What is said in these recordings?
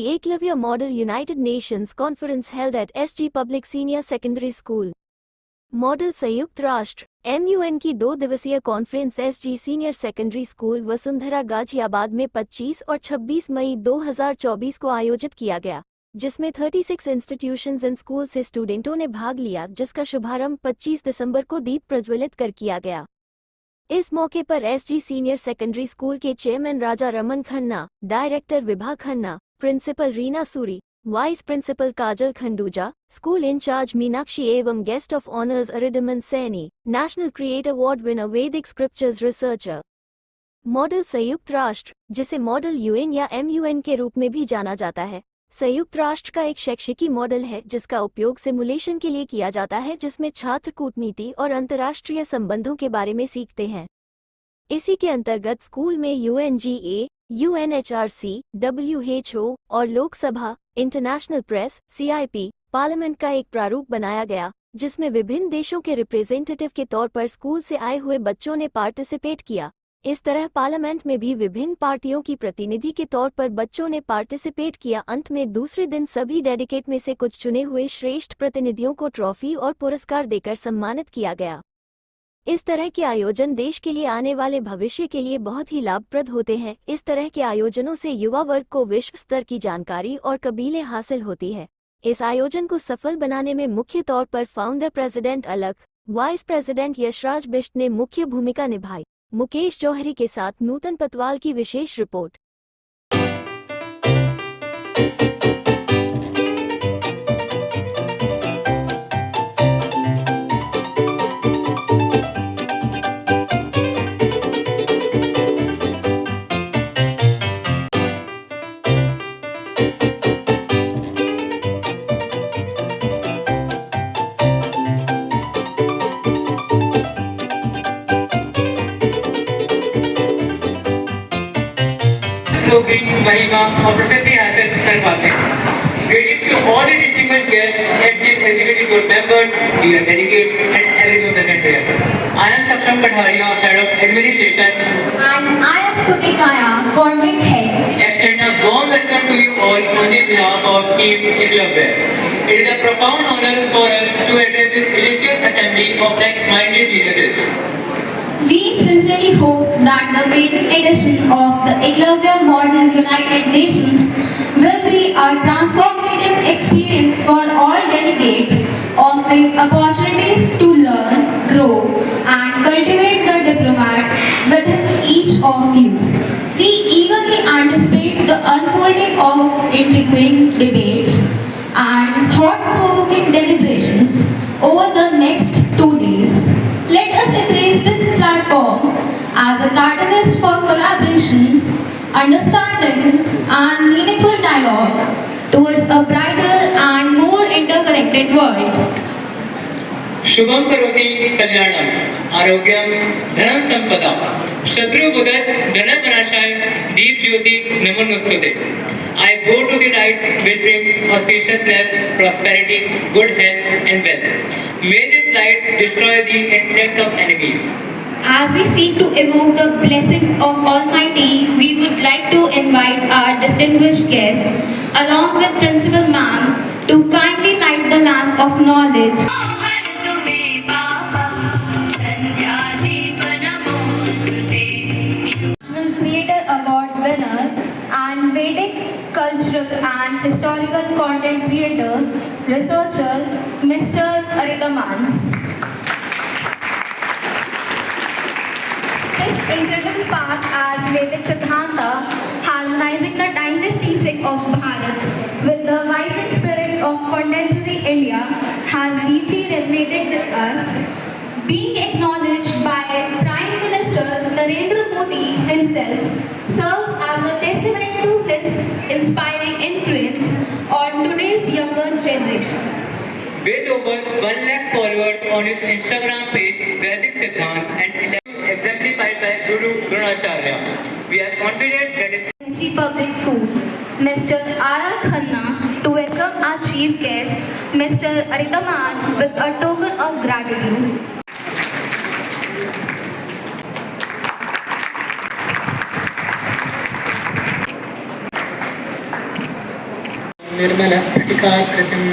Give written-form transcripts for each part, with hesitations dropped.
Eklavya Model United Nations Conference held at SG Public Senior Secondary School. Model संयुक्त राष्ट्र MUN की 2 दिवसीय conference SG senior secondary school Vasundhara Ghaziabad में 25 और 26 मई 2024 को आयोजित किया गया, जिसमें 36 इंस्टीट्यूशंस एंड स्कूल से स्टूडेंटों ने भाग लिया, जिसका शुभारंभ 25 दिसंबर को दीप प्रज्वलित कर किया गया। इस मौके पर SG सीनियर सेकेंडरी स्कूल के chairman Raja Raman Khanna, director Vibha Khanna, principal Reena Suri, vice principal Kajal Khanduja, school in charge Meenakshi एवं guest of honours Aridaman Saini, national creator award winner Vedic scriptures researcher. Model संयुक्त राष्ट्र, जिसे मॉडल UN या MUN के रूप में भी जाना जाता है, संयुक्त राष्ट्र का एक शैक्षिकी मॉडल है जिसका उपयोग सिमुलेशन के लिए किया जाता है, जिसमें छात्र कूटनीति और अंतर्राष्ट्रीय संबंधों के बारे में सीखते हैं। इसी के अंतर्गत स्कूल में UNGA, UNHRC, WHO और Lok Sabha, international press, CIP, parliament का एक प्रारूप बनाया गया, जिसमें विभिन्न देशों के रिप्रेजेंटेटिव के तौर पर स्कूल से आए हुए बच्चों ने पार्टिसिपेट किया। इस तरह पार्लियामेंट में भी विभिन्न पार्टियों की प्रतिनिधि के तौर पर बच्चों ने पार्टिसिपेट किया। अंत में दूसरे दिन सभी डेडिकेट में से कुछ चुने हुए श्रेष्ठ प्रतिनिधियों को ट्रॉफी और पुरस्कार देकर सम्मानित किया गया। इस तरह के आयोजन देश के लिए आने वाले भविष्य के लिए बहुत ही लाभप्रद होते हैं। इस तरह के आयोजनों से युवा वर्ग को विश्व स्तर की जानकारी और कबीले हासिल होती है। इस आयोजन को सफल बनाने में मुख्य तौर पर फाउंडर प्रेसिडेंट अलख, वाइस प्रेसिडेंट यशराज बिष्ट ने मुख्य भूमिका निभाई। मुकेश जौहरी के साथ नूतन पतवाल की विशेष रिपोर्ट। महिमा और प्रसिद्धि हासिल कर पाते हैं। Greetings to all the distinguished guests, esteemed executive board members, dear delegates, and everyone present here. I am Saksham Katharia, head of administration, and I am Stuti Kaya, content head. Extend a warm welcome to you all on the behalf of Team Eklavya. It is a profound honor for us to attend this illustrious assembly of like-minded geniuses. We sincerely hope that the maiden edition of the Eklavya Model United Nations will be a transformative experience for all delegates, offering opportunities to learn, grow, and cultivate the diplomat within each of you. We eagerly anticipate the unfolding of intriguing debates and thought-provoking deliberations over the next 2 days. Let us embrace this platform as a catalyst for collaboration, understanding, and meaningful dialogue towards a brighter and more interconnected world. Shubham करोति कल्याणम, आरोग्यम, धनम संपदा, शत्रु भगत, धन विनाशाय, दीप ज्योति नमोस्तुते। I go to the right, which brings auspiciousness, prosperity, good health, and wealth. May this light destroy the intellect of enemies. As we seek to evoke the blessings of Almighty, we would like to invite our distinguished guests, along with Principal Ma'am, to kindly light the lamp of knowledge. Creator Award winner and Vedic cultural and historical content creator, researcher, Mr. Aridaman. His incredible path as Vedic Siddhanta, harmonizing the timeless teachings of Bharat with the vibrant spirit of contemporary India, has deeply resonated with us. Being acknowledged by Prime Minister Narendra Modi himself serves as a testament to his inspiring influence on today's younger generation. With over 1 lakh followers on his Instagram page, Vedic Siddhant, and exemplified by Guru Dronacharya, we are confident that SG Public School, Mr. Ara Khanna, to welcome our chief guest, Mr. Aridaman, with a token of gratitude. निर्मलस्फटिकाकृतिम्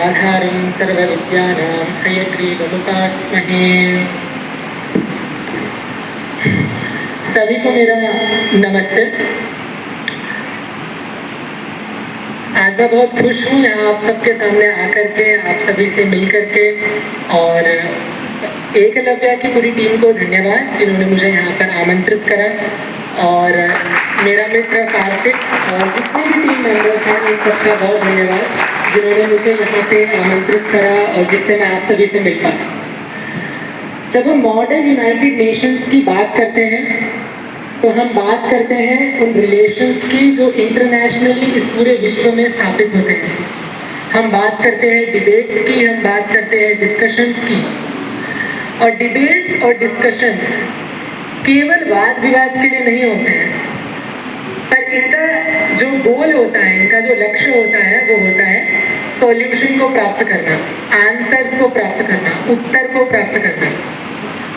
आधारं सर्वविद्यानां हयग्रीवमुपास्महे। सभी को मेरा नमस्ते। आज मैं बहुत खुश हूँ यहाँ आप सबके सामने आकर के, आप सभी से मिल कर के, और एकलव्य की पूरी टीम को धन्यवाद जिन्होंने मुझे यहाँ पर आमंत्रित करा, और मेरा मित्र कार्तिक और जितने भी टीम मेंबर्स हैं उन सबका बहुत धन्यवाद जिन्होंने मुझे यहाँ पे आमंत्रित करा और जिससे मैं आप सभी से मिल पाया। जब हम मॉडर्न यूनाइटेड नेशंस की बात करते हैं तो हम बात करते हैं उन रिलेशंस की जो इंटरनेशनली इस पूरे विश्व में स्थापित होते हैं। हम बात करते हैं डिबेट्स की, हम बात करते हैं डिस्कशंस की, और डिबेट्स और डिस्कशंस केवल वाद विवाद के लिए नहीं होते हैं, पर इनका जो गोल होता है, इनका जो लक्ष्य होता है वो होता है सॉल्यूशन को प्राप्त करना, आंसर्स को प्राप्त करना, उत्तर को प्राप्त करना।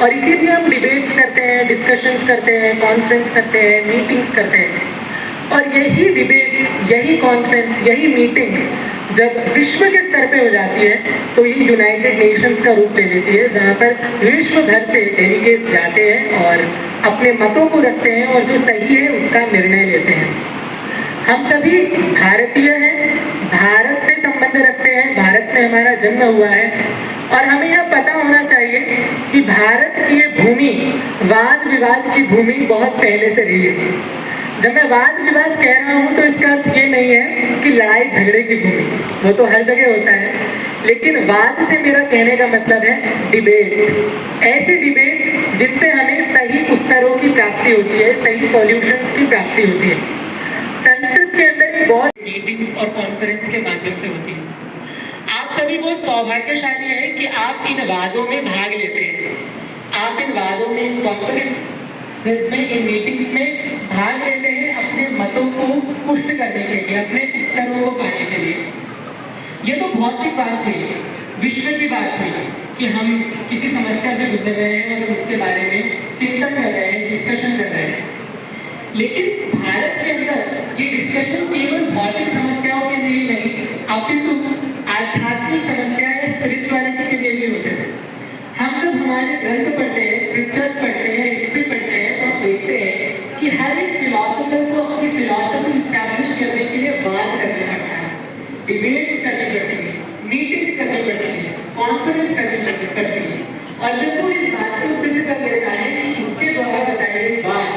और इसीलिए हम डिबेट्स करते हैं, डिस्कशंस करते हैं, कॉन्फ्रेंस करते हैं, मीटिंग्स करते हैं। और यही डिबेट्स, यही कॉन्फ्रेंस, यही मीटिंग्स जब विश्व के स्तर पे हो जाती है तो ये यूनाइटेड नेशंस का रूप ले लेती है, जहाँ पर विश्व भर से डेलीगेट्स जाते हैं और अपने मतों को रखते हैं और जो सही है उसका निर्णय लेते हैं। हम सभी भारतीय हैं, भारत से संबंध रखते हैं, भारत में हमारा जन्म हुआ है, और हमें यह पता होना चाहिए कि भारत की ये भूमि वाद विवाद की भूमि बहुत पहले से रही है। जब मैं वाद विवाद कह रहा हूँ तो इसका अर्थ ये नहीं है कि लड़ाई झगड़े की भूमि, वो तो हर जगह होता है, लेकिन वाद से मेरा कहने का मतलब है डिबेट। ऐसे डिबेट्स जिनसे हमें सही उत्तरों की प्राप्ति होती है, सही सॉल्यूशंस की प्राप्ति होती है। संस्कृत के अंदर ये बहुत मीटिंग्स और कॉन्फ्रेंस के माध्यम से होती है। आप सभी बहुत सौभाग्यशाली हैं कि आप इन वादों में भाग लेते हैं, आप इन वादों में, इन कॉन्फ्रेंसेस में, इन मीटिंग्स में भाग लेते हैं अपने मतों को पुष्ट करने के लिए, अपने उत्तरों को पाने के लिए। ये तो भौतिक बात हुई, विश्व की बात हुई कि हम किसी समस्या से गुजर रहे हैं और उसके बारे में चिंतन कर रहे हैं, डिस्कशन कर रहे हैं। लेकिन भारत के अंदर ये डिस्कशन केवल भौतिक समस्याओं के लिए नहीं, अपितु आध्यात्मिक समस्या या स्पिरिचुअलिटी के लिए भी होते थे। हम जब हमारे ग्रंथ पढ़ते हैं, स्क्रिप्चर्स पढ़ते हैं, हिस्ट्री पढ़ते हैं, तो हम देखते हैं कि हर एक फिलोसोफर को अपनी फिलोसफी इस्टेब्लिश करने के लिए बात करना पड़ता है, डिबेट्स करनी पड़ती है, मीटिंग्स करनी पड़ती है, कॉन्फ्रेंस करनी पड़ती है। और जब वो इस बात को सिद्ध कर लेता है कि उसके द्वारा बताई गई बात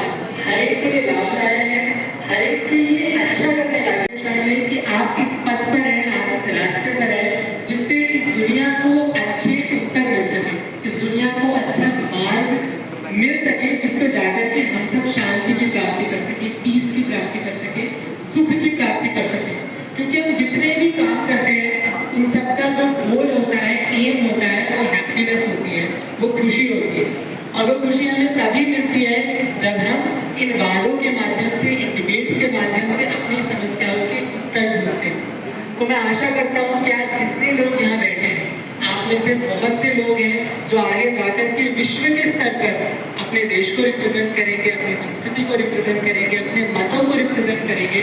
हर एक के लिए लाभदायक है, हर एक के लिए अच्छा करने का है कि आप इस पथ पर हैं, आप इस रास्ते पर हैं, जिससे इस दुनिया को अच्छे उत्तर मिल सके, इस दुनिया को अच्छा मार्ग मिल सके, जिसको जाकर के हम सब शांति की प्राप्ति कर सके, पीस की प्राप्ति कर सके, सुख की प्राप्ति कर सके। क्योंकि हम जितने भी काम करते हैं इन सबका जो गोल होता है, एम होता है, वो हैप्पीनेस होती है, वो खुशी होती है। और वो खुशी हमें तभी मिलती है जब हम इन वादों के माध्यम से, इन डिबेट्स के माध्यम से अपनी समस्याओं के उत्तर ढूंढते हैं। तो मैं आशा करता हूँ कि आज जितने लोग यहाँ बैठे हैं, आप में से बहुत से लोग हैं जो आगे जाकर के विश्व के स्तर पर अपने देश को रिप्रेजेंट करेंगे, अपनी संस्कृति को रिप्रेजेंट करेंगे, अपने मतों को रिप्रेजेंट करेंगे,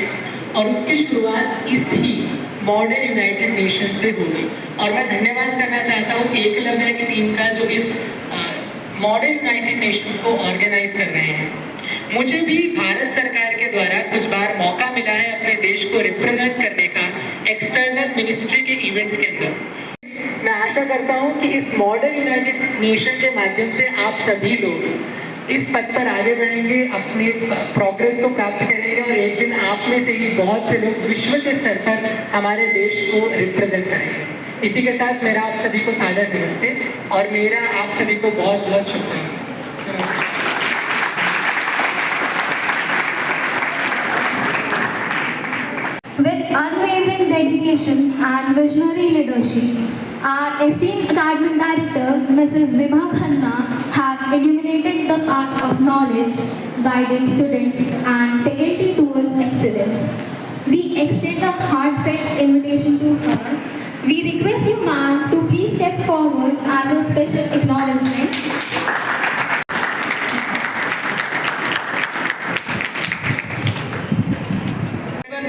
और उसकी शुरुआत इस ही मॉडर्न यूनाइटेड नेशन से होगी। और मैं धन्यवाद करना चाहता हूँ एकलव्य की टीम का जो इस मॉडर्न यूनाइटेड नेशंस को ऑर्गेनाइज कर रहे हैं। मुझे भी भारत सरकार के द्वारा कुछ बार मौका मिला है अपने देश को रिप्रेजेंट करने का एक्सटर्नल मिनिस्ट्री के इवेंट्स के अंदर। मैं आशा करता हूं कि इस मॉडर्न यूनाइटेड नेशन के माध्यम से आप सभी लोग इस पथ पर आगे बढ़ेंगे, अपने प्रोग्रेस को प्राप्त करेंगे, और एक दिन आप में से ही बहुत से लोग विश्व के स्तर पर हमारे देश को रिप्रेजेंट करेंगे। इसी के साथ मेरा आप सभी को सादर नमस्ते, और मेरा आप सभी को बहुत बहुत शुभकामनाएं। With unwavering dedication and visionary leadership, our esteemed academic director, Mrs. Vibha Khanna, have illuminated the path of knowledge, guiding students and faculty towards excellence. We extend a heartfelt invitation to her. We request you, ma'am, to please step forward as a special acknowledgement.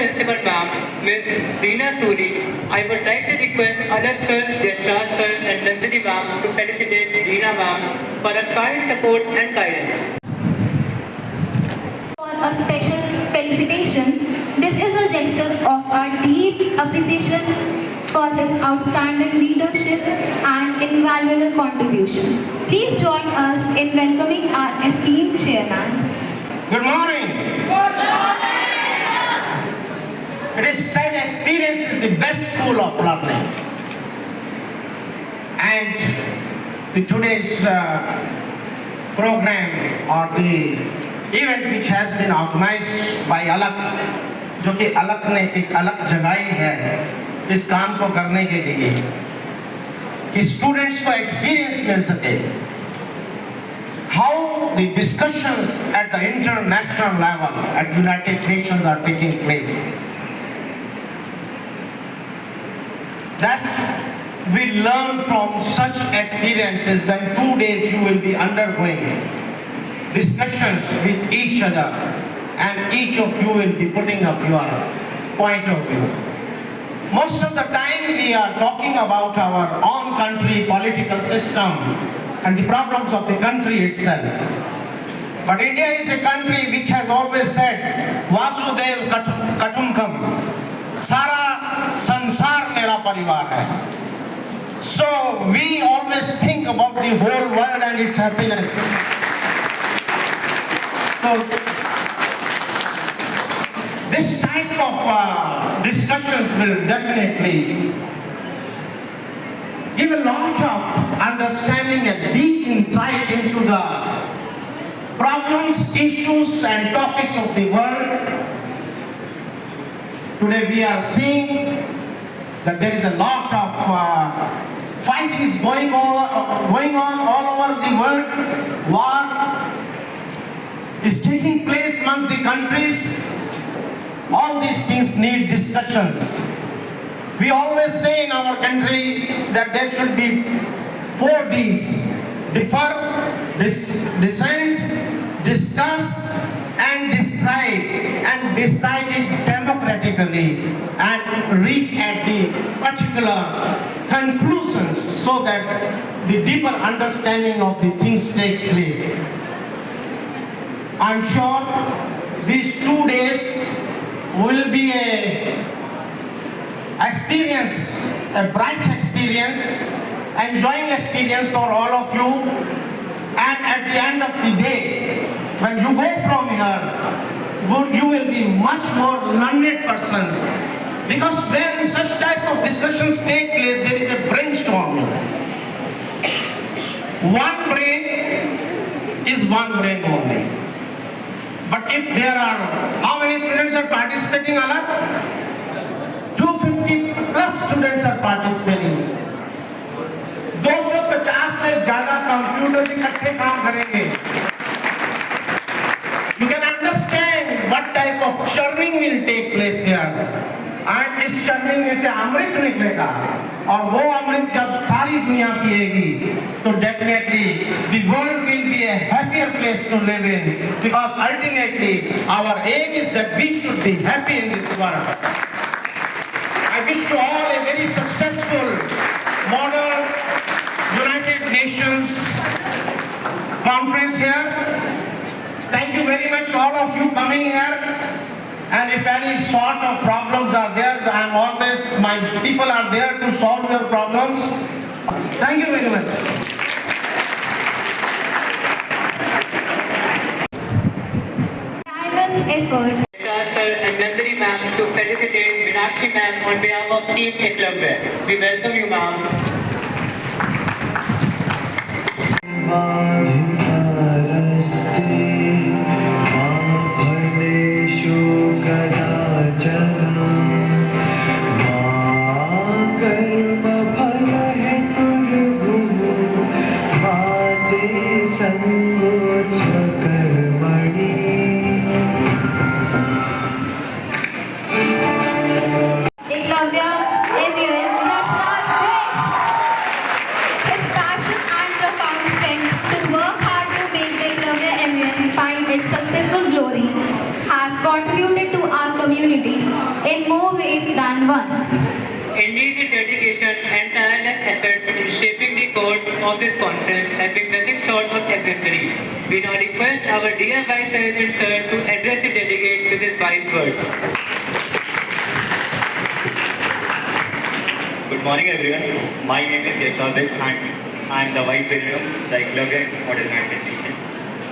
Principal Ma'am, Ms. Reena Suri, I would like to request Alak Sir, Yashraj Sir and Nandini Ma'am to felicitate Reena Ma'am for her kind support and guidance. For a special felicitation, this is a gesture of our deep appreciation for his outstanding leadership and invaluable contribution. Please join us in welcoming our esteemed chairman. Good morning. It is said experience is the best school of learning. And today's program or the event which has been organized by Alak, जो कि अलग ने एक अलग जगाई है इस काम को करने के लिए कि स्टूडेंट्स को एक्सपीरियंस मिल सके. How the discussions at the international level at United Nations are taking place. That we learn from such experiences. Then 2 days you will be undergoing discussions with each other and each of you will be putting up your point of view. Most of the time we are talking about our own country political system and the problems of the country itself. But India is a country which has always said, Vasudev Kutumbakam, Sara Sansar Mera Parivar hai. So we always think about the whole world and its happiness. So this type of discussions will definitely give a lot of understanding and deep insight into the problems, issues and topics of the world. Today we are seeing that there is a lot of fight is going on all over the world. War is taking place amongst the countries. All these things need discussions. We always say in our country that there should be 4 Ds: differ, dissent, discuss and decide, and decide it democratically and reach at the particular conclusions so that the deeper understanding of the things takes place. I'm sure these 2 days will be a experience, a bright experience, enjoying experience for all of you. And at the end of the day, when you go from here, you will be much more learned persons. Because when such type of discussions take place, there is a brainstorming. One brain is one brain only. But if there are, how many students are participating, Alak? 250 plus students are participating. 250 से ज़्यादा computers इकट्ठे काम करेंगे. You can understand what type of churning will take place here. And इस churning में से अमृत निकलेगा. और वो अमृत जब सारी दुनिया पिएगी, तो definitely the world will be a happier place to live in. Because ultimately our aim is that we should be happy in this world. I wish you all a very successful model United Nations conference here. Thank you very much all of you coming here. And if any sort of problems are there, my people are there to solve your problems. Thank you very much. Tireless efforts. Yashraj Sir and Nandini Ma'am to felicitate Meenakshi Ma'am on behalf of Team Eklavya. We welcome you, Ma'am. वाधिकारस्ते मा फलेषु कदाचन मा कर्मफलहेतुर्भुः मा ते सङ्गोच कर्मणि. Eklavya MUN Yashraj Bridge. His passion and profound strength to work hard more ways than one. Indeed, the dedication and tireless effort in shaping the course of this conference have been nothing short of exemplary. We now request our dear Vice President Sir to address the delegates with his wise words. Good morning everyone. My name is Yashavik and I am the Vice President of the Eclavian Model United Nations.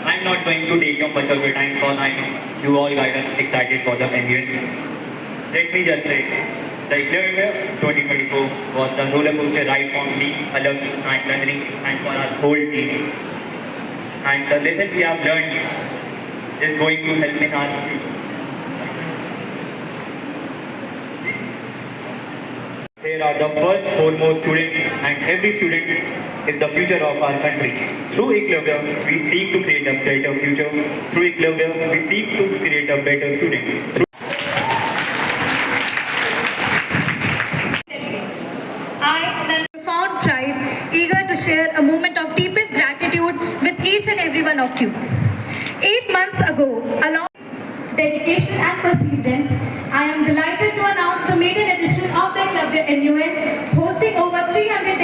I am not going to take up much of your time because I know you all guys are excited for the MUN. Let me just say, the Eclavian 2024 was the roller coaster ride for me, Alok and Nandini and for our whole team. And the lesson we have learned is going to help in our future. Here are the first foremost students and every student is the future of our country. Through Eclavia, we seek to create a better future. Through Eclavia, we seek to create a better student. I, the profound pride, eager to share a moment of deepest gratitude with each and every one of you. 8 months ago, along with dedication and perseverance, I am delighted to announce the maiden edition of the Eclavia MUN, hosting over 300